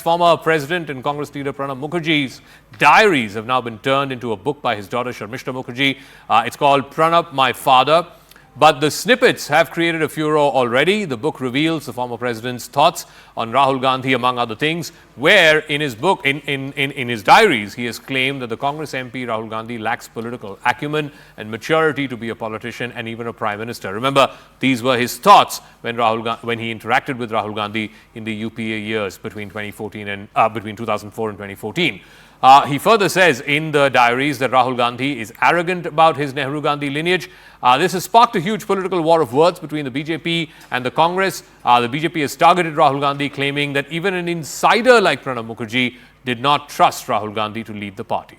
former President and Congress leader Pranab Mukherjee's diaries have now been turned into a book by his daughter Sharmistha Mukherjee. It's called Pranab, My Father. But the snippets have created a furor already. The book reveals the former president's thoughts on Rahul Gandhi, among other things, where in his book, in his diaries, he has claimed that the Congress MP Rahul Gandhi lacks political acumen and maturity to be a politician and even a prime minister. Remember, these were his thoughts when he interacted with Rahul Gandhi in the UPA years between 2014 and between 2004 and 2014. He further says in the diaries that Rahul Gandhi is arrogant about his Nehru-Gandhi lineage. This has sparked a huge political war of words between the BJP and the Congress. The BJP has targeted Rahul Gandhi, claiming that even an insider like Pranab Mukherjee did not trust Rahul Gandhi to lead the party.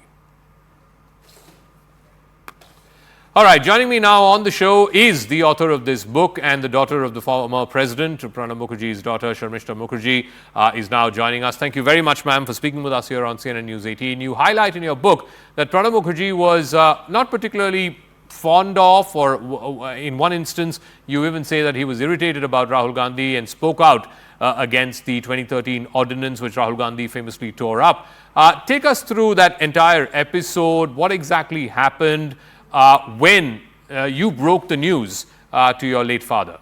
All right, joining me now on the show is the author of this book and the daughter of the former president. Pranab Mukherjee's daughter, Sharmistha Mukherjee, is now joining us. Thank you very much, ma'am, for speaking with us here on CNN News 18. You highlight in your book that Pranab Mukherjee was not particularly fond of, or in one instance, you even say that he was irritated about Rahul Gandhi and spoke out against the 2013 ordinance, which Rahul Gandhi famously tore up. Take us through that entire episode. What exactly happened when you broke the news to your late father?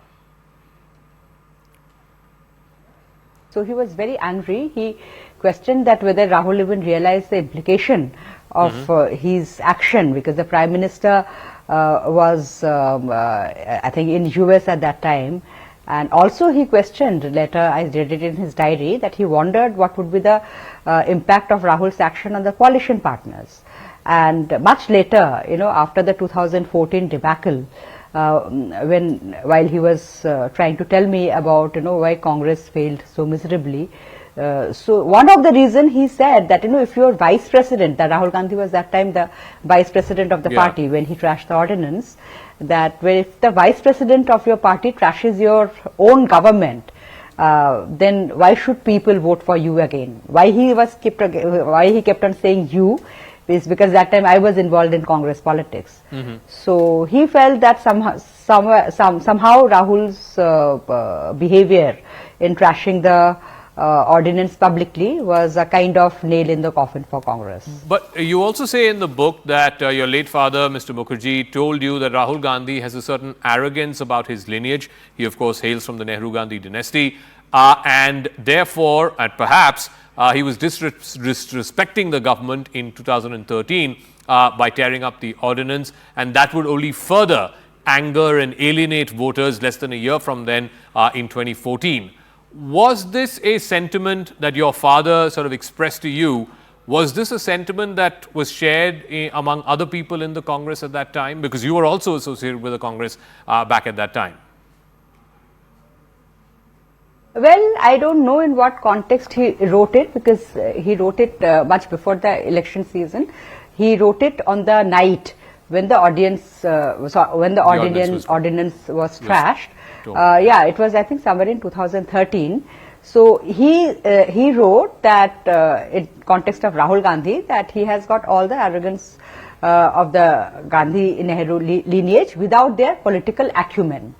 So he was very angry. He questioned that whether Rahul even realized the implication of his action, because the Prime Minister was, I think, in US at that time. And also he questioned, later I read it in his diary, that he wondered what would be the impact of Rahul's action on the coalition partners. And much later, after the 2014 debacle, while he was trying to tell me about, why Congress failed so miserably, so one of the reasons he said that, if your vice president, that Rahul Gandhi was that time the vice president of the party when he trashed the ordinance, that if the vice president of your party trashes your own government, then why should people vote for you again? Why he kept on saying you is because that time I was involved in Congress politics. So he felt that somehow Rahul's behavior in trashing the ordinance publicly was a kind of nail in the coffin for Congress. But you also say in the book that your late father, Mr. Mukherjee, told you that Rahul Gandhi has a certain arrogance about his lineage. He, of course, hails from the Nehru-Gandhi dynasty. And therefore, and perhaps, he was disrespecting the government in 2013 by tearing up the ordinance, and that would only further anger and alienate voters less than a year from then in 2014. Was this a sentiment that your father sort of expressed to you? Was this a sentiment that was shared among other people in the Congress at that time? Because you were also associated with the Congress back at that time. Well, I don't know in what context he wrote it, because he wrote it much before the election season. He wrote it on the night when the ordinance was trashed. Yeah, it was, I think, somewhere in 2013. So he wrote that in context of Rahul Gandhi, that he has got all the arrogance of the Gandhi-Nehru lineage without their political acumen.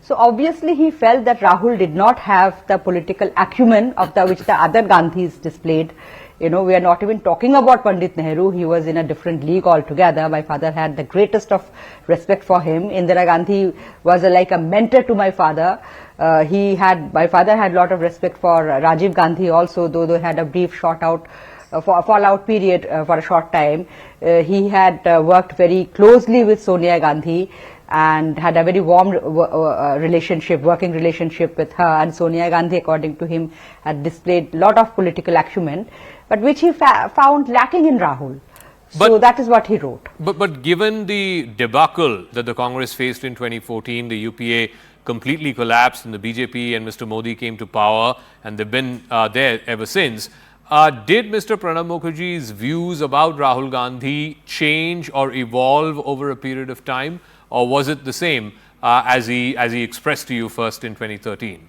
So obviously he felt that Rahul did not have the political acumen of which the other Gandhis displayed. We are not even talking about Pandit Nehru. He was in a different league altogether. My father had the greatest of respect for him. Indira Gandhi was like a mentor to my father. My father had a lot of respect for Rajiv Gandhi also, though they had a brief fallout period for a short time. He had worked very closely with Sonia Gandhi and had a very warm working relationship with her, and Sonia Gandhi, according to him, had displayed a lot of political acumen, but which he found lacking in Rahul. So that is what he wrote. But given the debacle that the Congress faced in 2014, the UPA completely collapsed and the BJP and Mr. Modi came to power, and they've been there ever since. Did Mr. Pranab Mukherjee's views about Rahul Gandhi change or evolve over a period of time, or was it the same as he expressed to you first in 2013?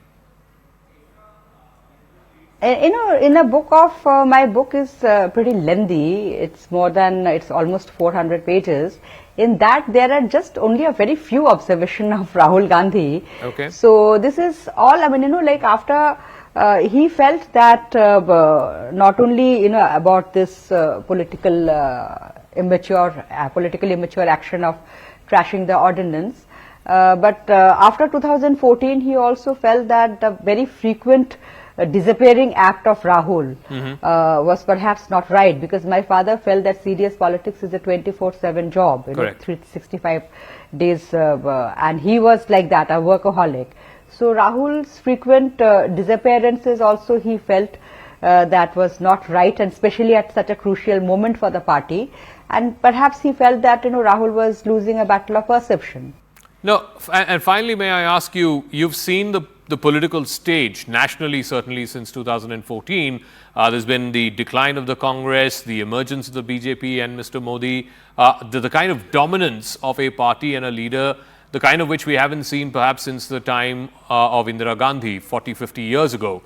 In a book of my book is pretty lengthy. It's almost 400 pages. In that, there are just only a very few observations of Rahul Gandhi. Okay. So this is all. I mean, like after he felt that not only about this politically immature action of trashing the ordinance, but after 2014 he also felt that the very frequent disappearing act of Rahul was perhaps not right, because my father felt that serious politics is a 24/7 job, 365 days, and he was like that, a workaholic. So Rahul's frequent disappearances also he felt that was not right, and especially at such a crucial moment for the party, and perhaps he felt that Rahul was losing a battle of perception. No, and finally, may I ask you, you've seen the political stage nationally, certainly since 2014. There's been the decline of the Congress, the emergence of the BJP and Mr. Modi, the kind of dominance of a party and a leader, the kind of which we haven't seen perhaps since the time of Indira Gandhi 40, 50 years ago.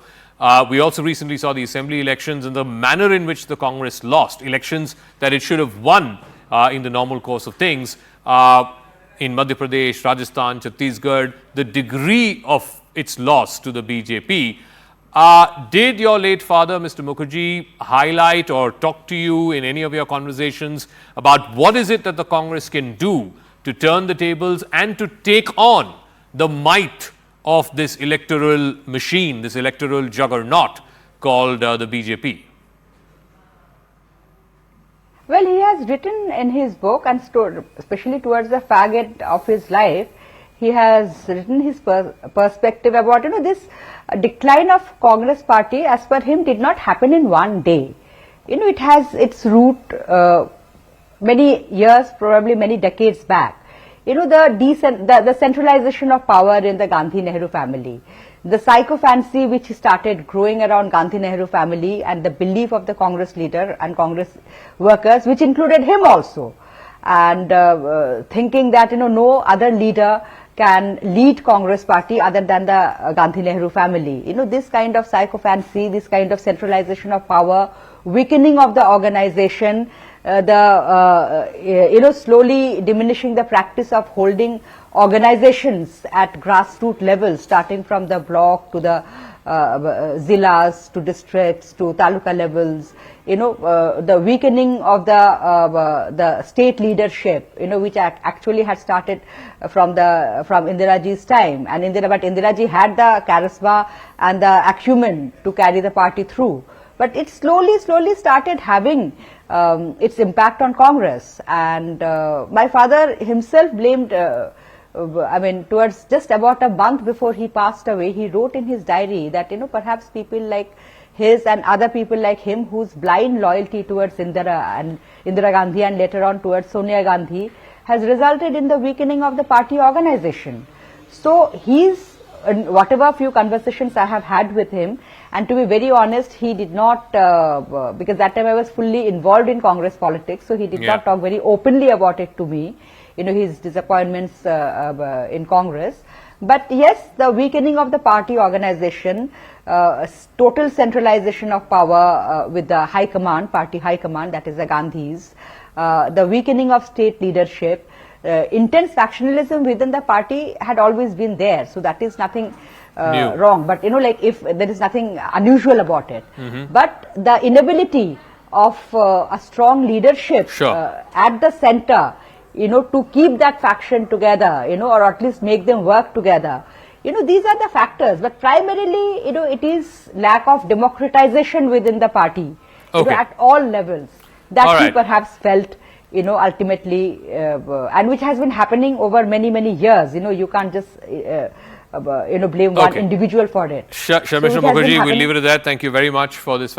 We also recently saw the assembly elections and the manner in which the Congress lost, elections that it should have won in the normal course of things. In Madhya Pradesh, Rajasthan, Chhattisgarh, the degree of its loss to the BJP. Did your late father, Mr. Mukherjee, highlight or talk to you in any of your conversations about what is it that the Congress can do to turn the tables and to take on the might of this electoral machine, this electoral juggernaut called the BJP? Well, he has written in his book, and especially towards the fag end of his life, he has written his perspective about this decline of Congress party, as per him, did not happen in one day. It has its root many years, probably many decades back. The centralization of power in the Gandhi-Nehru family, the sycophancy which started growing around Gandhi-Nehru family, and the belief of the Congress leader and Congress workers, which included him also, and thinking that no other leader can lead Congress party other than the Gandhi-Nehru family. This kind of sycophancy, this kind of centralization of power, weakening of the organization, slowly diminishing the practice of holding organizations at grassroots levels, starting from the block to the zillas, to districts, to taluka levels, the weakening of the state leadership, which actually had started from Indiraji's time, and Indiraji had the charisma and the acumen to carry the party through. But it slowly started having its impact on Congress, and my father himself blamed, towards just about a month before he passed away, he wrote in his diary that perhaps people like his and other people like him, whose blind loyalty towards Indira Gandhi and later on towards Sonia Gandhi has resulted in the weakening of the party organization. So whatever few conversations I have had with him, and to be very honest, he did not, because that time I was fully involved in Congress politics, so he did not talk very openly about it to me, his disappointments in Congress. But yes, the weakening of the party organization, total centralization of power with the high command, party high command, that is the Gandhis, the weakening of state leadership, intense factionalism within the party had always been there, so that is nothing wrong, but if there is nothing unusual about it. But the inability of a strong leadership at the center, to keep that faction together, or at least make them work together, these are the factors. But primarily, it is lack of democratization within the party, at all levels, that he perhaps felt, ultimately, and which has been happening over many years. You can't just blame one individual for it. Sharmistha Mukherjee, we'll leave it at that. Thank you very much for this fascinating